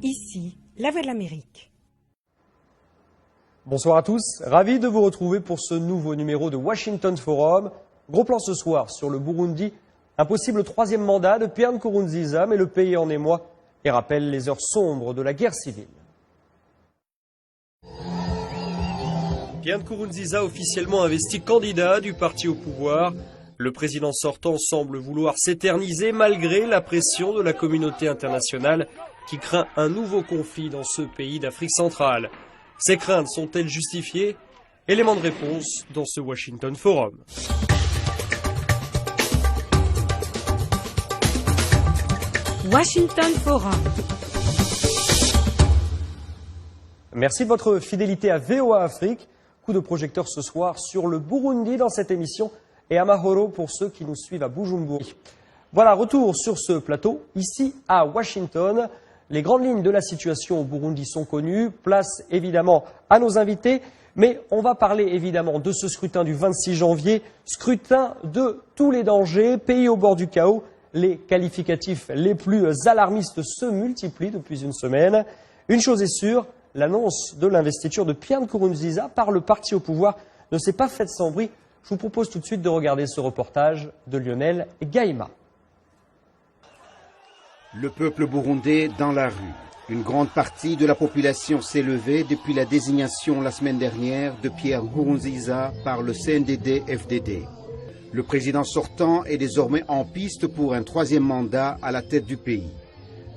Ici, la Voix de l'Amérique. Bonsoir à tous, ravi de vous retrouver pour ce nouveau numéro de Washington Forum. Gros plan ce soir sur le Burundi, un possible troisième mandat de Pierre Nkurunziza, mais le pays en émoi et rappelle les heures sombres de la guerre civile. Pierre Nkurunziza officiellement investi candidat du parti au pouvoir. Le président sortant semble vouloir s'éterniser malgré la pression de la communauté internationale qui craint un nouveau conflit dans ce pays d'Afrique centrale. Ces craintes sont-elles justifiées? Élément de réponse dans ce Washington Forum. Washington Forum. Merci de votre fidélité à VOA Afrique. Coup de projecteur ce soir sur le Burundi dans cette émission et à Mahoro pour ceux qui nous suivent à Bujumbura. Voilà, retour sur ce plateau, ici à Washington. Les grandes lignes de la situation au Burundi sont connues. Place évidemment à nos invités. Mais on va parler évidemment de ce scrutin du 26 janvier. Scrutin de tous les dangers, pays au bord du chaos. Les qualificatifs les plus alarmistes se multiplient depuis une semaine. Une chose est sûre, l'annonce de l'investiture de Pierre Nkurunziza par le parti au pouvoir ne s'est pas faite sans bruit. Je vous propose tout de suite de regarder ce reportage de Lionel Gaïma. Le peuple burundais dans la rue. Une grande partie de la population s'est levée depuis la désignation la semaine dernière de Pierre Nkurunziza par le CNDD-FDD. Le président sortant est désormais en piste pour un troisième mandat à la tête du pays.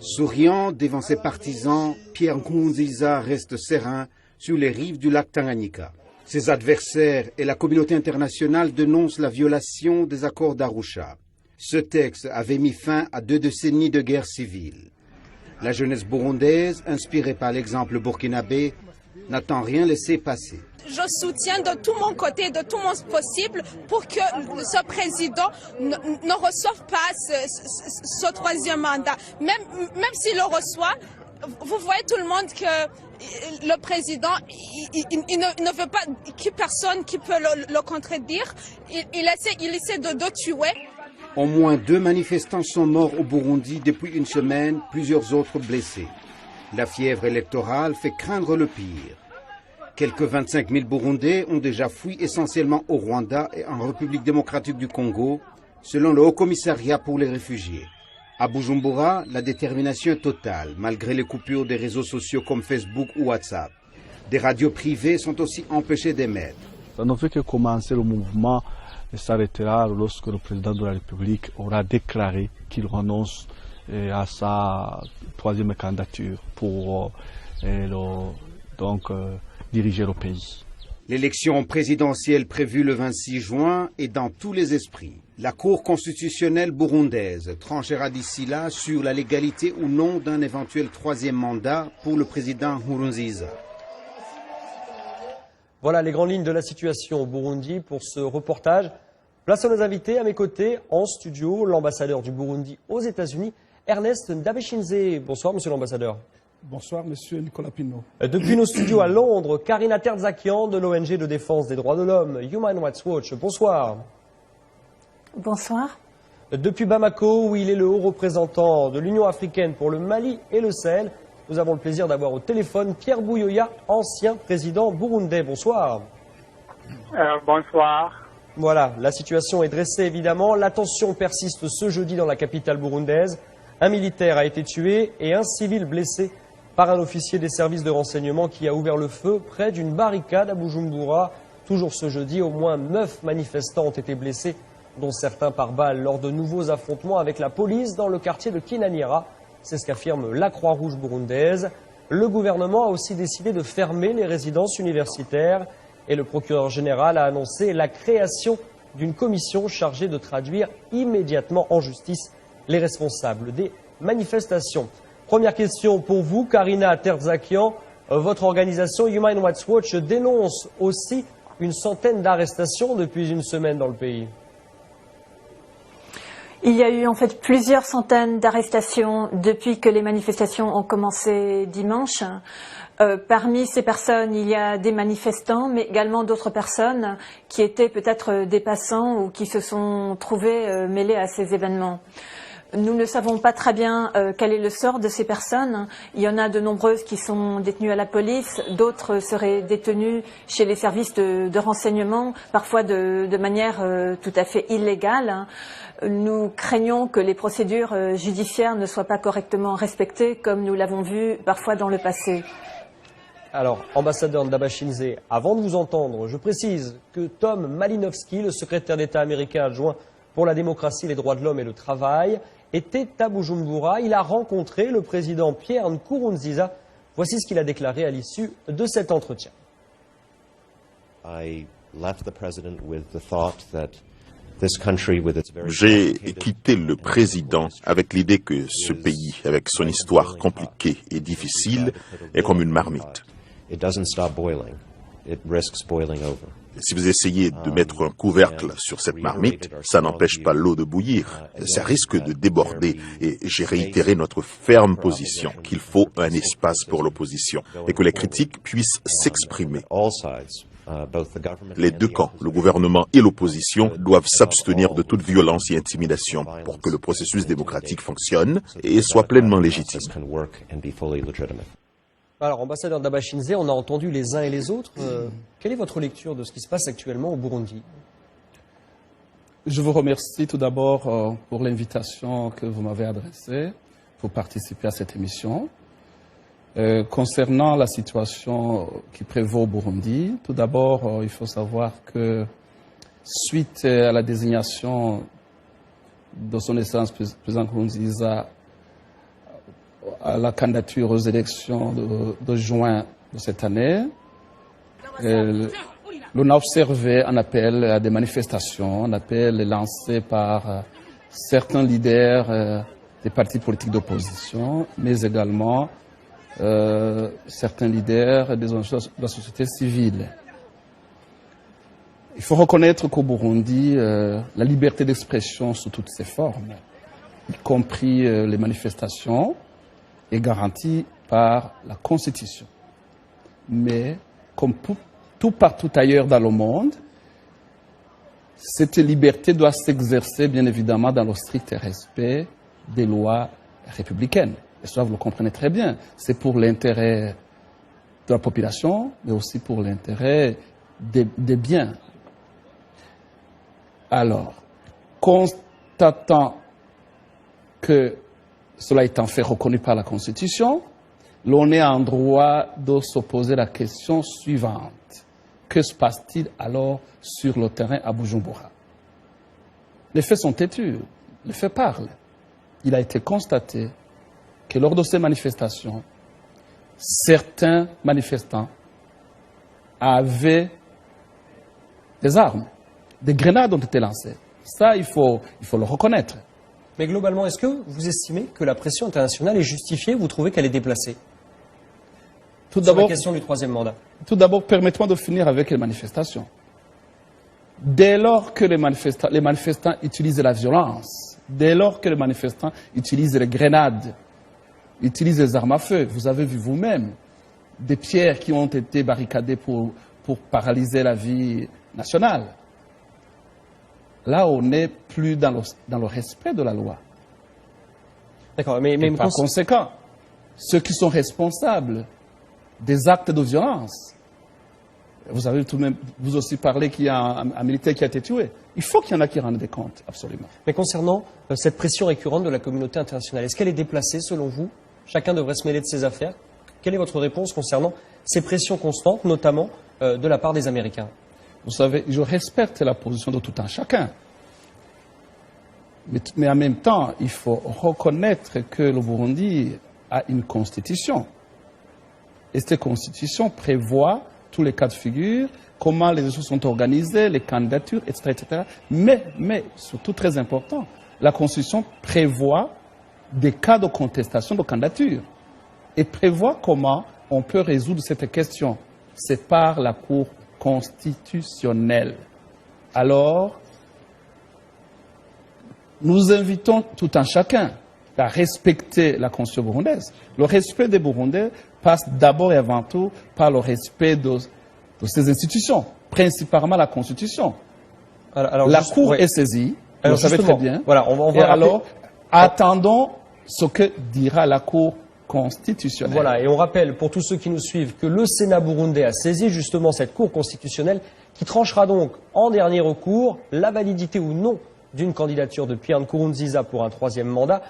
Souriant devant ses partisans, Pierre Nkurunziza reste serein sur les rives du lac Tanganyika. Ses adversaires et la communauté internationale dénoncent la violation des accords d'Arusha. Ce texte avait mis fin à 2 décennies de guerre civile. La jeunesse burundaise, inspirée par l'exemple burkinabé, n'attend rien laisser passer. Je soutiens de tout mon côté, de tout mon possible, pour que ce président ne reçoive pas ce troisième mandat. Même s'il le reçoit, vous voyez tout le monde que le président, il ne veut pas que personne qui peut le contredire. Il essaie de tuer. Au moins 2 manifestants sont morts au Burundi depuis une semaine, plusieurs autres blessés. La fièvre électorale fait craindre le pire. Quelques 25 000 Burundais ont déjà fui essentiellement au Rwanda et en République démocratique du Congo, selon le Haut-Commissariat pour les réfugiés. À Bujumbura, la détermination est totale, malgré les coupures des réseaux sociaux comme Facebook ou WhatsApp. Des radios privées sont aussi empêchées d'émettre. Ça ne fait que commencer le mouvement s'arrêtera lorsque le président de la République aura déclaré qu'il renonce à sa troisième candidature pour diriger le pays. L'élection présidentielle prévue le 26 juin est dans tous les esprits. La Cour constitutionnelle burundaise tranchera d'ici là sur la légalité ou non d'un éventuel troisième mandat pour le président Nkurunziza. Voilà les grandes lignes de la situation au Burundi pour ce reportage. Place à nos invités, à mes côtés, en studio, l'ambassadeur du Burundi aux États-Unis, Ernest Ndabeshinze. Bonsoir, monsieur l'ambassadeur. Bonsoir, monsieur Nicolas Pinault. Depuis nos studios à Londres, Karina Terzakian de l'ONG de défense des droits de l'homme, Human Rights Watch. Bonsoir. Bonsoir. Depuis Bamako, où il est le haut représentant de l'Union africaine pour le Mali et le Sahel, nous avons le plaisir d'avoir au téléphone Pierre Buyoya, ancien président burundais. Bonsoir. Bonsoir. Voilà, la situation est dressée évidemment. La tension persiste ce jeudi dans la capitale burundaise. Un militaire a été tué et un civil blessé par un officier des services de renseignement qui a ouvert le feu près d'une barricade à Bujumbura. Toujours ce jeudi, au moins 9 manifestants ont été blessés, dont certains par balle, lors de nouveaux affrontements avec la police dans le quartier de Kinanira. C'est ce qu'affirme la Croix-Rouge burundaise. Le gouvernement a aussi décidé de fermer les résidences universitaires et le procureur général a annoncé la création d'une commission chargée de traduire immédiatement en justice les responsables des manifestations. Première question pour vous, Karina Terzakian. Votre organisation Human Rights Watch dénonce aussi une centaine d'arrestations depuis une semaine dans le pays. Il y a eu en fait plusieurs centaines d'arrestations depuis que les manifestations ont commencé dimanche. Parmi ces personnes, il y a des manifestants, mais également d'autres personnes qui étaient peut-être des passants ou qui se sont trouvés mêlés à ces événements. Nous ne savons pas très bien quel est le sort de ces personnes. Il y en a de nombreuses qui sont détenues à la police, d'autres seraient détenues chez les services de renseignement, parfois de manière tout à fait illégale. Nous craignons que les procédures judiciaires ne soient pas correctement respectées, comme nous l'avons vu parfois dans le passé. Alors, ambassadeur Ndabashinze, avant de vous entendre, je précise que Tom Malinowski, le secrétaire d'État américain adjoint pour la démocratie, les droits de l'homme et le travail, était à Bujumbura. Il a rencontré le président Pierre Nkurunziza. Voici ce qu'il a déclaré à l'issue de cet entretien. J'ai quitté le président avec l'idée que ce pays, avec son histoire compliquée et difficile, est comme une marmite. Si vous essayez de mettre un couvercle sur cette marmite, ça n'empêche pas l'eau de bouillir. Ça risque de déborder. Et j'ai réitéré notre ferme position qu'il faut un espace pour l'opposition et que les critiques puissent s'exprimer. Les deux camps, le gouvernement et l'opposition, doivent s'abstenir de toute violence et intimidation pour que le processus démocratique fonctionne et soit pleinement légitime. Alors, ambassadeur Ndabashinze, on a entendu les uns et les autres. Quelle est votre lecture de ce qui se passe actuellement au Burundi? Je vous remercie tout d'abord pour l'invitation que vous m'avez adressée pour participer à cette émission. Concernant la situation qui prévaut au Burundi, tout d'abord, il faut savoir que suite à la désignation de son Excellence président Nkurunziza à la candidature aux élections de juin de cette année, l'on a observé un appel à des manifestations, un appel lancé par certains leaders des partis politiques d'opposition, mais également certains leaders de la société civile. Il faut reconnaître qu'au Burundi, la liberté d'expression sous toutes ses formes, y compris les manifestations, est garantie par la Constitution. Mais, comme tout partout ailleurs dans le monde, cette liberté doit s'exercer, bien évidemment, dans le strict respect des lois républicaines. Et ça, vous le comprenez très bien. C'est pour l'intérêt de la population, mais aussi pour l'intérêt des biens. Alors, constatant que cela étant fait reconnu par la Constitution, l'on est en droit de se poser la question suivante. Que se passe-t-il alors sur le terrain à Bujumbura? Les faits sont têtus, les faits parlent. Il a été constaté que lors de ces manifestations, certains manifestants avaient des armes, des grenades ont été lancées. Ça, il faut le reconnaître. Mais globalement, est-ce que vous estimez que la pression internationale est justifiée? Vous trouvez qu'elle est déplacée? Tout Sur la d'abord, question du troisième mandat. Tout d'abord, permettez-moi de finir avec les manifestations. Dès lors que les manifestants utilisent la violence, dès lors que les manifestants utilisent les grenades, utilisent les armes à feu, vous avez vu vous-même des pierres qui ont été barricadées pour paralyser la vie nationale. Là, on n'est plus dans le respect de la loi. D'accord, mais par conséquent, ceux qui sont responsables des actes de violence, vous avez tout de même, vous aussi parlé qu'il y a un militaire qui a été tué. Il faut qu'il y en a qui rendent des comptes, absolument. Mais concernant cette pression récurrente de la communauté internationale, est-ce qu'elle est déplacée selon vous? Chacun devrait se mêler de ses affaires. Quelle est votre réponse concernant ces pressions constantes, notamment de la part des Américains? Vous savez, je respecte la position de tout un chacun. Mais en même temps, il faut reconnaître que le Burundi a une constitution. Et cette constitution prévoit tous les cas de figure, comment les élections sont organisées, les candidatures, etc. etc. Mais, surtout très important, la constitution prévoit des cas de contestation de candidature et prévoit comment on peut résoudre cette question. C'est par la Cour constitutionnelle. Alors, nous invitons tout un chacun à respecter la Constitution burundaise. Le respect des Burundais passe d'abord et avant tout par le respect de ces institutions, principalement la Constitution. Alors la Cour est saisie, vous le savez très bien. Voilà, on va Attendons ce que dira la Cour constitutionnelle. Voilà, et on rappelle pour tous ceux qui nous suivent que le Sénat burundais a saisi justement cette Cour constitutionnelle qui tranchera donc en dernier recours la validité ou non d'une candidature de Pierre Nkurunziza pour un troisième mandat.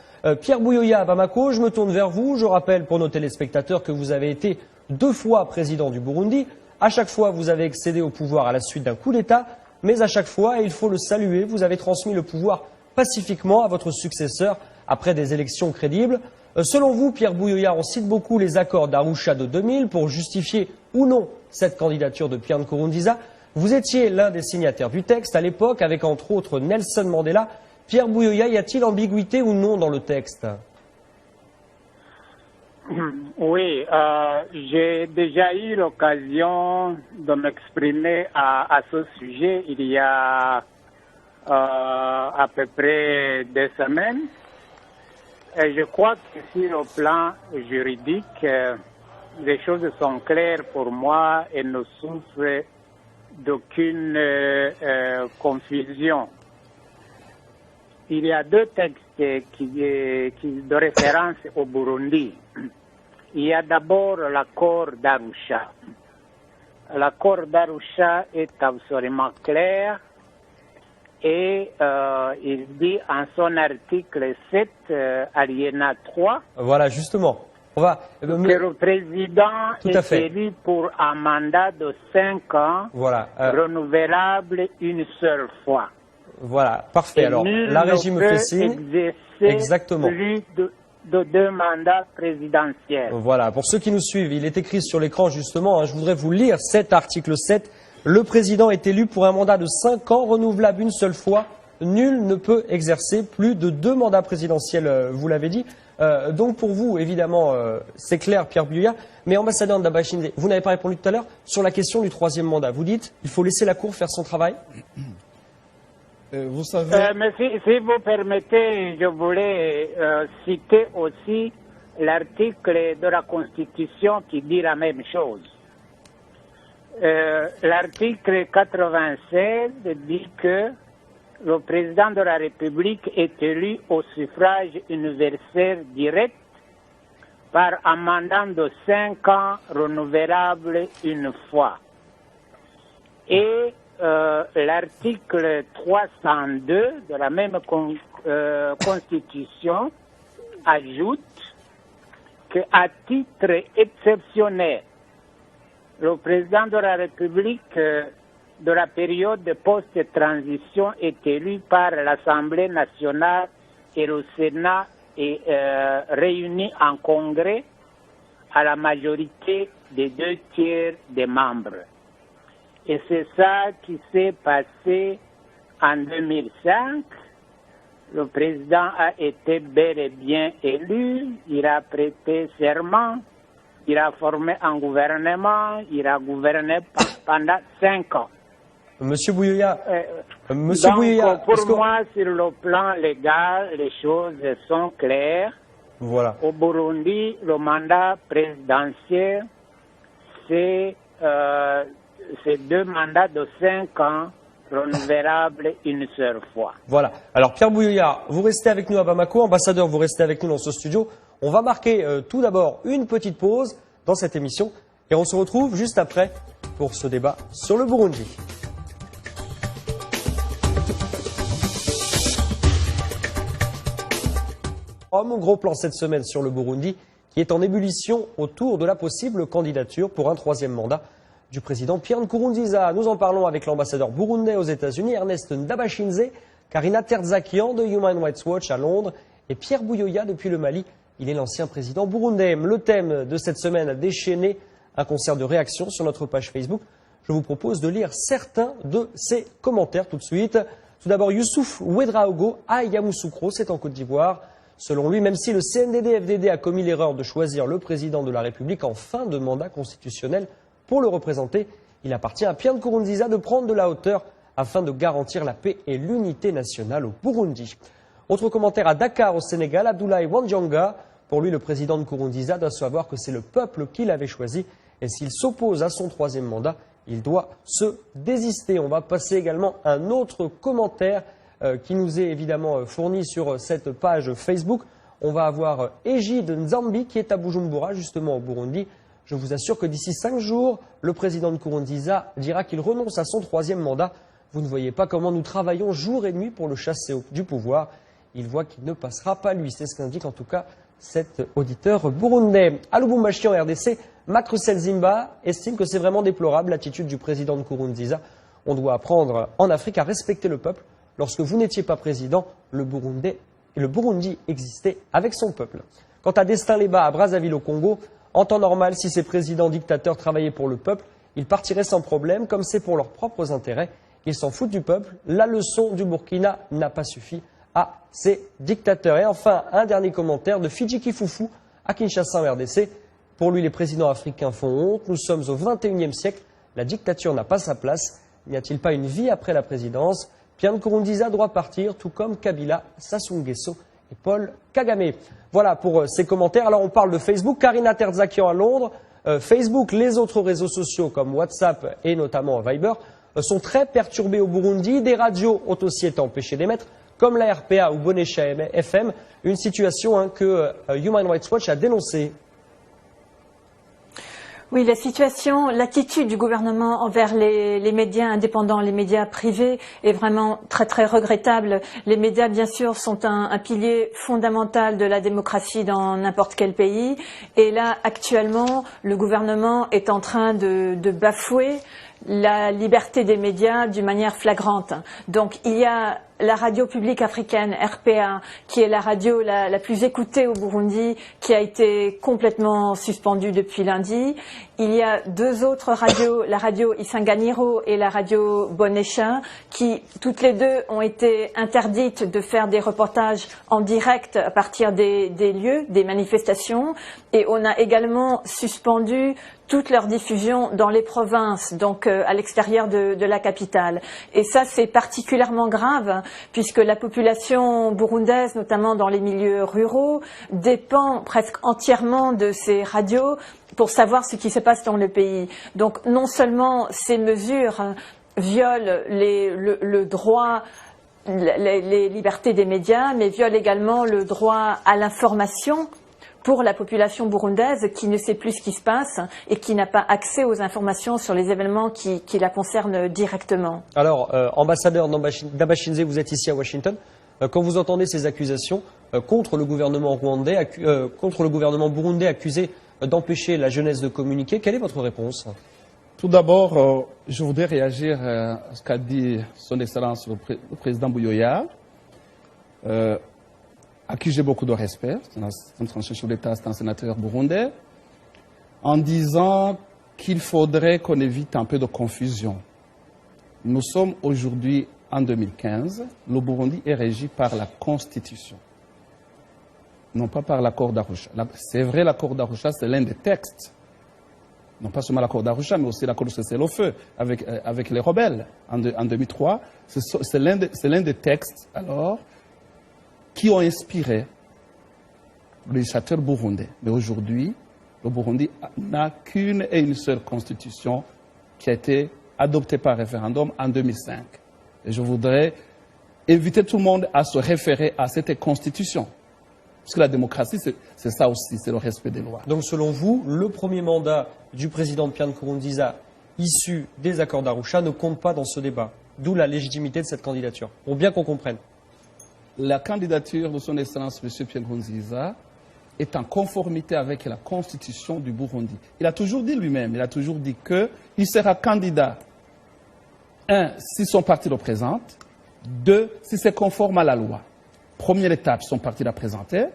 Pierre Buyoya à Bamako, je me tourne vers vous. Je rappelle pour nos téléspectateurs que vous avez été 2 fois président du Burundi. À chaque fois, vous avez accédé au pouvoir à la suite d'un coup d'État, mais à chaque fois, et il faut le saluer, vous avez transmis le pouvoir pacifiquement à votre successeur après des élections crédibles. Selon vous, Pierre Buyoya, on cite beaucoup les accords d'Arusha de 2000 pour justifier ou non cette candidature de Pierre Nkurunziza. Vous étiez l'un des signataires du texte à l'époque, avec entre autres Nelson Mandela. Pierre Buyoya, y a-t-il ambiguïté ou non dans le texte? Oui, j'ai déjà eu l'occasion de m'exprimer à ce sujet il y a à peu près 2 semaines. Et je crois que sur le plan juridique, les choses sont claires pour moi et ne souffrent d'aucune confusion. Il y a 2 textes qui de référence au Burundi. Il y a d'abord l'accord d'Arusha. L'accord d'Arusha est absolument clair et il dit en son article 7, alinéa 3, voilà, justement. On va, que le président est élu pour un mandat de 5 ans, voilà, renouvelable une seule fois. Voilà, parfait. Et alors, la régie me fait signe. Exactement. Plus de 2 mandats présidentiels. Voilà, pour ceux qui nous suivent, il est écrit sur l'écran justement, je voudrais vous lire cet article 7. Le président est élu pour un mandat de 5 ans, renouvelable une seule fois. Nul ne peut exercer plus de 2 mandats présidentiels, vous l'avez dit. Donc pour vous, évidemment, c'est clair, Pierre Buyoya. Mais ambassadeur Ndabashinde, vous n'avez pas répondu tout à l'heure sur la question du 3e mandat. Vous dites, il faut laisser la Cour faire son travail. Vous savez... mais si vous permettez, je voulais citer aussi l'article de la Constitution qui dit la même chose. L'article 96 dit que le président de la République est élu au suffrage universel direct par un mandat de 5 ans renouvelable une fois. Et l'article 302 de la même Constitution ajoute qu'à titre exceptionnel, le président de la République de la période de post-transition est élu par l'Assemblée nationale et le Sénat est réuni en congrès à la majorité des 2/3 des membres. Et c'est ça qui s'est passé en 2005. Le président a été bel et bien élu, il a prêté serment, il a formé un gouvernement, il a gouverné pendant 5 ans. Monsieur Buyoya, pour moi, sur le plan légal, les choses sont claires. Voilà. Au Burundi, le mandat présidentiel, c'est 2 mandats de 5 ans renouvelables une seule fois. Voilà. Alors Pierre Buyoya, vous restez avec nous à Bamako. Ambassadeur, vous restez avec nous dans ce studio. On va marquer tout d'abord une petite pause dans cette émission et on se retrouve juste après pour ce débat sur le Burundi. Mon gros plan cette semaine sur le Burundi qui est en ébullition autour de la possible candidature pour un 3e mandat du président Pierre Nkurunziza. Nous en parlons avec l'ambassadeur burundais aux États-Unis, Ernest Ndabashinze, Karina Terzakian de Human Rights Watch à Londres et Pierre Buyoya depuis le Mali. Il est l'ancien président burundais. Le thème de cette semaine a déchaîné un concert de réactions sur notre page Facebook. Je vous propose de lire certains de ces commentaires tout de suite. Tout d'abord, Youssouf Ouedraogo à Yamoussoukro, c'est en Côte d'Ivoire. Selon lui, même si le CNDD-FDD a commis l'erreur de choisir le président de la République en fin de mandat constitutionnel pour le représenter, il appartient à Pierre Nkurunziza de prendre de la hauteur afin de garantir la paix et l'unité nationale au Burundi. Autre commentaire à Dakar au Sénégal, Abdoulaye Wandjanga. Pour lui, le président Nkurunziza doit savoir que c'est le peuple qui l'avait choisi et s'il s'oppose à son 3e mandat, il doit se désister. On va passer également à un autre commentaire qui nous est évidemment fourni sur cette page Facebook. On va avoir Égide Nzambi qui est à Bujumbura, justement au Burundi. Je vous assure que d'ici 5 jours, le président de Nkurunziza dira qu'il renonce à son 3e mandat. Vous ne voyez pas comment nous travaillons jour et nuit pour le chasser du pouvoir. Il voit qu'il ne passera pas lui. C'est ce qu'indique en tout cas cet auditeur burundais. À Lubumbashi en RDC, Makrusel Zimba estime que c'est vraiment déplorable l'attitude du président de Nkurunziza. On doit apprendre en Afrique à respecter le peuple. Lorsque vous n'étiez pas président, le Burundi existait avec son peuple. Quant à Destin Leba à Brazzaville au Congo, en temps normal, si ces présidents dictateurs travaillaient pour le peuple, ils partiraient sans problème, comme c'est pour leurs propres intérêts. Ils s'en foutent du peuple. La leçon du Burkina n'a pas suffi à ces dictateurs. Et enfin, un dernier commentaire de Fidji Kifufu à Kinshasa en RDC. Pour lui, les présidents africains font honte. Nous sommes au XXIe siècle. La dictature n'a pas sa place. N'y a-t-il pas une vie après la présidence? Pierre Nkurunziza doit partir, tout comme Kabila, Sassou Nguesso et Paul Kagame. Voilà pour ces commentaires. Alors on parle de Facebook. Karina Terzakian à Londres. Facebook, les autres réseaux sociaux comme WhatsApp et notamment Viber sont très perturbés au Burundi. Des radios ont aussi été empêchées d'émettre, comme la RPA ou Bonesha FM. Une situation que Human Rights Watch a dénoncée. Oui, la situation, l'attitude du gouvernement envers les médias indépendants, les médias privés est vraiment très très regrettable. Les médias, bien sûr, sont un pilier fondamental de la démocratie dans n'importe quel pays. Et là, actuellement, le gouvernement est en train de bafouer la liberté des médias d'une manière flagrante. Donc, il y a la radio publique africaine, RPA, qui est la radio la plus écoutée au Burundi, qui a été complètement suspendue depuis lundi. Il y a 2 autres radios, la radio Isanganiro et la radio Bonesha, qui toutes les 2 ont été interdites de faire des reportages en direct à partir des lieux, des manifestations. Et on a également suspendu toute leur diffusion dans les provinces, donc à l'extérieur de la capitale. Et ça, c'est particulièrement grave, puisque la population burundaise, notamment dans les milieux ruraux, dépend presque entièrement de ces radios pour savoir ce qui se passe dans le pays. Donc non seulement ces mesures violent le droit, les libertés des médias, mais violent également le droit à l'information pour la population burundaise qui ne sait plus ce qui se passe et qui n'a pas accès aux informations sur les événements qui la concernent directement. Alors, ambassadeur Ndabashinze, vous êtes ici à Washington. Quand vous entendez ces accusations contre le gouvernement burundais accusé d'empêcher la jeunesse de communiquer, quelle est votre réponse? Tout d'abord, je voudrais réagir à ce qu'a dit son Excellence le président Buyoya, à qui j'ai beaucoup de respect, c'est un ancien chef d'État, c'est un sénateur burundais, en disant qu'il faudrait qu'on évite un peu de confusion. Nous sommes aujourd'hui en 2015, le Burundi est régi par la Constitution, non pas par l'accord d'Arusha. C'est vrai, l'accord d'Arusha, c'est l'un des textes, non pas seulement l'accord d'Arusha, mais aussi l'accord de cessez-le-feu avec les rebelles en 2003. C'est l'un des textes, alors, qui ont inspiré le législateur burundais. Mais aujourd'hui, le Burundi n'a qu'une et une seule constitution qui a été adoptée par référendum en 2005. Et je voudrais inviter tout le monde à se référer à cette constitution. Parce que la démocratie, c'est ça aussi, c'est le respect des lois. Donc selon vous, le premier mandat du président Pierre Nkurunziza, issu des accords d'Arusha, ne compte pas dans ce débat. D'où la légitimité de cette candidature. Pour bien qu'on comprenne. La candidature de son Excellence M. Pierre Nkurunziza est en conformité avec la constitution du Burundi. Il a toujours dit lui-même, il a toujours dit qu'il sera candidat, 1, si son parti le présente, 2, si c'est conforme à la loi. Première étape, son parti l'a présenté.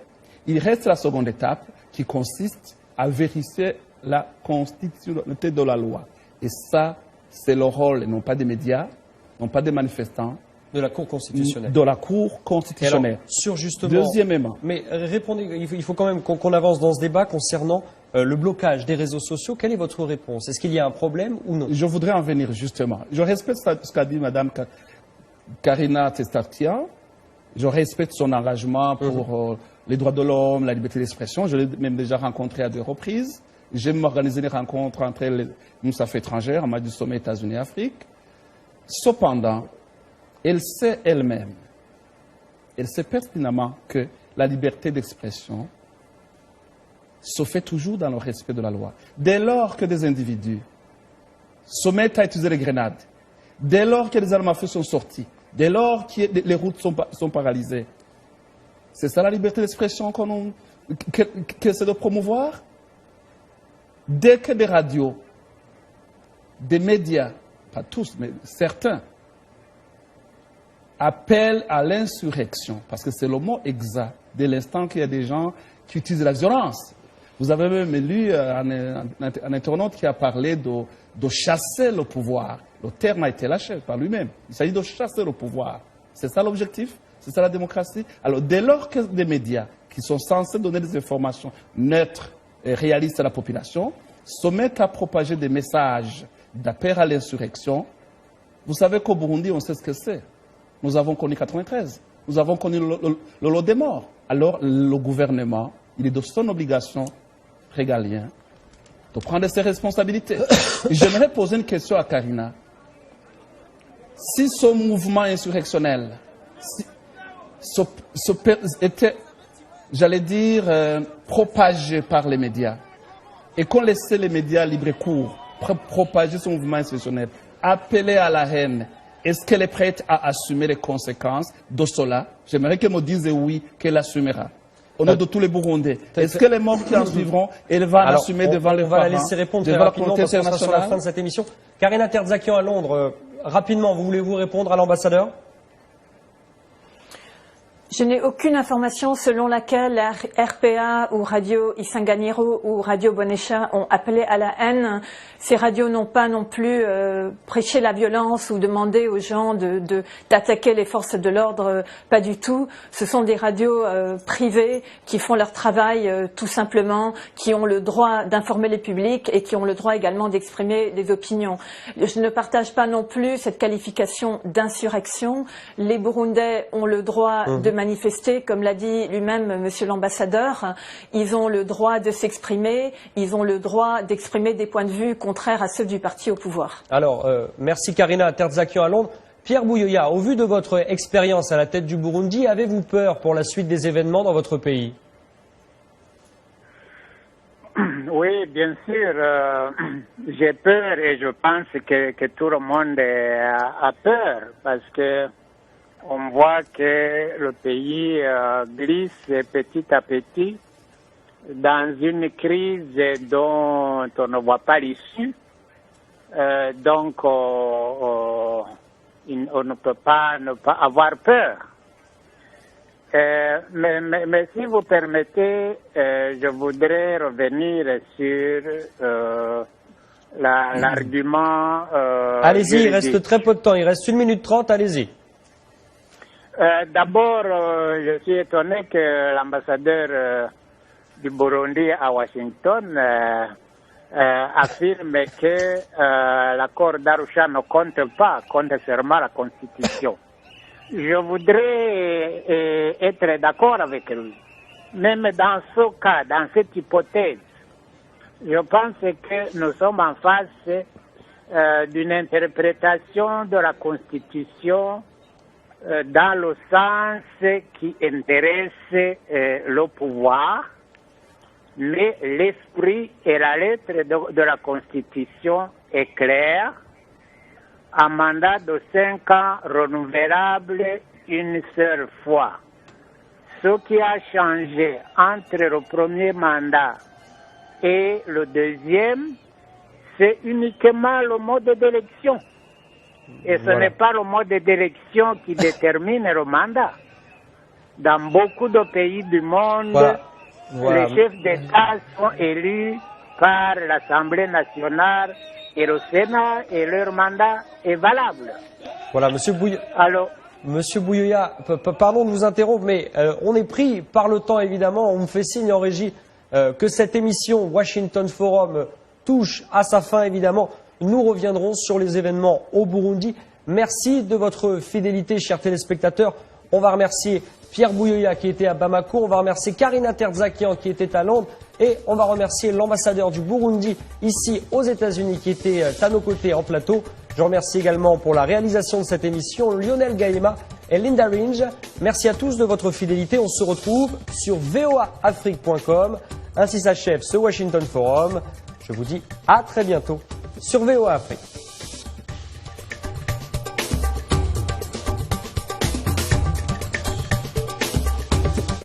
Il reste la seconde étape qui consiste à vérifier la constitutionnalité de la loi. Et ça, c'est le rôle, non pas des médias, non pas des manifestants, de la Cour constitutionnelle. De la Cour constitutionnelle. Alors, sur justement. Deuxièmement. Mais répondez, il faut quand même qu'on avance dans ce débat concernant le blocage des réseaux sociaux. Quelle est votre réponse? Est-ce qu'il y a un problème ou non? Je voudrais en venir justement. Je respecte ce qu'a dit Mme Karina Terzakian. Je respecte son engagement pour les droits de l'homme, la liberté d'expression. Je l'ai même déjà rencontré à 2 reprises. J'aime organiser des rencontres entre les affaires étrangères, en matière du sommet États-Unis-Afrique. Cependant, elle sait elle-même elle sait pertinemment que la liberté d'expression se fait toujours dans le respect de la loi. Dès lors que des individus se mettent à utiliser les grenades, dès lors que les armes à feu sont sorties, dès lors que les routes sont paralysées, c'est ça la liberté d'expression que c'est de promouvoir? Dès que des radios, des médias, pas tous, mais certains, appellent à l'insurrection, parce que c'est le mot exact, dès l'instant qu'il y a des gens qui utilisent la violence. Vous avez même lu un internaute qui a parlé de chasser le pouvoir. Le terme a été lâché par lui-même. Il s'agit de chasser le pouvoir. C'est ça l'objectif? C'est ça la démocratie? Alors, dès lors que des médias qui sont censés donner des informations neutres et réalistes à la population se mettent à propager des messages d'appel à l'insurrection, vous savez qu'au Burundi, on sait ce que c'est. Nous avons connu 93. Nous avons connu le lot des morts. Alors, le gouvernement, il est de son obligation régalienne de prendre ses responsabilités. J'aimerais poser une question à Karina. Si ce mouvement insurrectionnel était, j'allais dire, propagé par les médias, et qu'on laissait les médias libre cours propager ce mouvement insurrectionnel, appeler à la haine, est-ce qu'elle est prête à assumer les conséquences de cela? J'aimerais qu'elle me dise oui, qu'elle assumera. Au nom de tous les Burundais. Est-ce que les morts qui en suivront, elle va l'assumer devant les parents? On va la laisser répondre très rapidement parce qu'on sera sur la fin de cette émission. Karina Tertsakian à Londres, rapidement, voulez-vous répondre à l'ambassadeur? Je n'ai aucune information selon laquelle la RPA ou Radio Isanganiro ou Radio Bonesha ont appelé à la haine. Ces radios n'ont pas non plus prêché la violence ou demandé aux gens d'attaquer les forces de l'ordre, pas du tout. Ce sont des radios privées qui font leur travail tout simplement, qui ont le droit d'informer les publics et qui ont le droit également d'exprimer des opinions. Je ne partage pas non plus cette qualification d'insurrection. Les Burundais ont le droit de manifester, comme l'a dit lui-même Monsieur l'ambassadeur. Ils ont le droit de s'exprimer, ils ont le droit d'exprimer des points de vue contraires à ceux du parti au pouvoir. Alors, merci Karina Tertsakian à Londres. Pierre Bouyoya, au vu de votre expérience à la tête du Burundi, avez-vous peur pour la suite des événements dans votre pays? Oui, bien sûr, j'ai peur et je pense que tout le monde a peur parce que on voit que le pays glisse petit à petit dans une crise dont on ne voit pas l'issue. Donc, on ne peut pas ne pas avoir peur. Mais si vous permettez, je voudrais revenir sur l'argument. Allez-y, il reste très peu de temps, il reste 1 minute 30, allez-y. D'abord, je suis étonné que l'ambassadeur du Burundi à Washington affirme que l'accord d'Arusha ne compte pas, compte seulement la Constitution. Je voudrais être d'accord avec lui. Même dans ce cas, dans cette hypothèse, je pense que nous sommes en face d'une interprétation de la Constitution dans le sens qui intéresse le pouvoir, mais l'esprit et la lettre de la Constitution est claire. Un mandat de 5 ans renouvelable une seule fois. Ce qui a changé entre le premier mandat et le deuxième, c'est uniquement le mode d'élection. Et ce n'est pas le mode d'élection qui détermine le mandat. Dans beaucoup de pays du monde, les chefs d'État sont élus par l'Assemblée nationale et le Sénat, et leur mandat est valable. Voilà, Monsieur Bouyoya, pardon de vous interrompre, mais on est pris par le temps, évidemment. On me fait signe en régie que cette émission Washington Forum touche à sa fin, évidemment. Nous reviendrons sur les événements au Burundi. Merci de votre fidélité, chers téléspectateurs. On va remercier Pierre Bouyoya qui était à Bamako, on va remercier Karina Tertsakian qui était à Londres et on va remercier l'ambassadeur du Burundi ici aux États-Unis qui était à nos côtés en plateau. Je remercie également pour la réalisation de cette émission Lionel Gaïma et Linda Ringe. Merci à tous de votre fidélité. On se retrouve sur voaafrique.com. Ainsi s'achève ce Washington Forum. Je vous dis à très bientôt sur VOA Afrique.